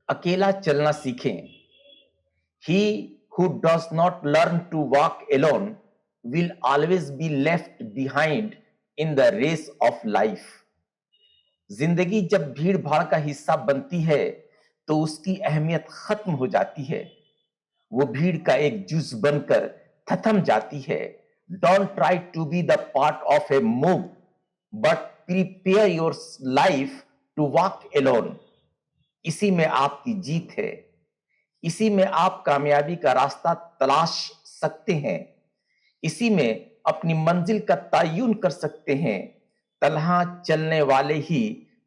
अकेला चलना सीखें। He who does not learn to walk alone will always be left behind in the race of life. जिंदगी जब भीड़ भाड़ का हिस्सा बनती है तो उसकी अहमियत खत्म हो जाती है, वो भीड़ का एक जुज बनकर थथम जाती है। Don't try to be the part of a mob, but prepare your life to walk alone. इसी में आपकी जीत है, इसी में आप कामयाबी का रास्ता तलाश सकते हैं, इसी में अपनी मंजिल का तयन कर सकते हैं। तन्हा चलने वाले ही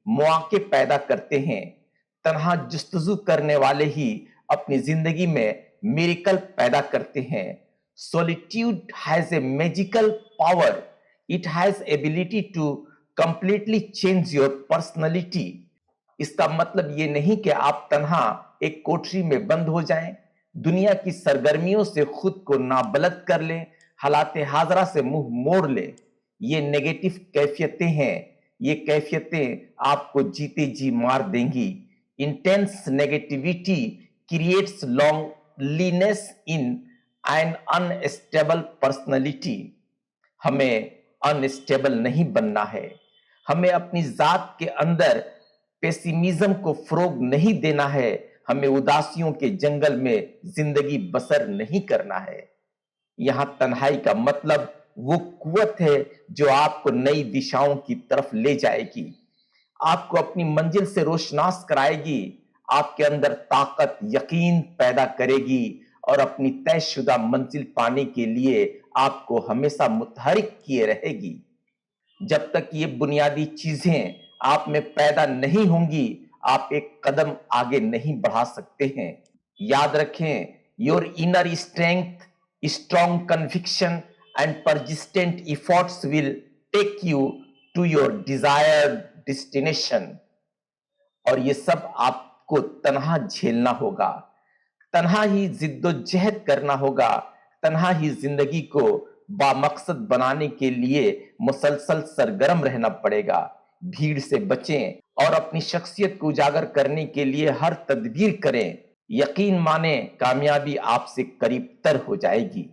मौके पैदा करते हैं, तन्हा जुस्तजू करने वाले ही अपनी जिंदगी में मिरेकल पैदा करते हैं। Solitude has a magical power. It has ability to completely change your personality. इसका मतलब ये नहीं कि आप तन्हा एक कोठरी में बंद हो जाएं, दुनिया की सरगर्मियों से खुद को नाबलद कर लें, हालाते हाजरा से मुंह मोड़ लें। ये नेगेटिव कैफियतें हैं, ये कैफियतें आपको जीते जी मार देंगी। Intense negativity creates loneliness in an unstable personality. हमें अनस्टेबल नहीं बनना है, हमें अपनी जात के अंदर पेसिमिज्म को फरोग नहीं देना है, हमें उदासियों के जंगल में जिंदगी बसर नहीं करना है। यहां तन्हाई का मतलब वो कुव्वत है जो आपको नई दिशाओं की तरफ ले जाएगी, आपको अपनी मंजिल से रोशनास कराएगी, आपके अंदर ताकत यकीन पैदा करेगी और अपनी तयशुदा मंजिल पाने के लिए आपको हमेशा मुतहरिक किए रहेगी। जब तक ये बुनियादी चीजें आप में पैदा नहीं होंगी, आप एक कदम आगे नहीं बढ़ा सकते हैं। याद रखें, your inner strength, strong conviction and persistent efforts will take you to your desired destination. और ये सब आपको तन्हा झेलना होगा, तन्हा ही जिद्दोजहद करना होगा, तन्हा ही जिंदगी को बामकसद बनाने के लिए मुसलसल सरगर्म रहना पड़ेगा। भीड़ से बचें और अपनी शख्सियत को उजागर करने के लिए हर तदबीर करें। यकीन माने कामयाबी आपसे करीब तर हो जाएगी।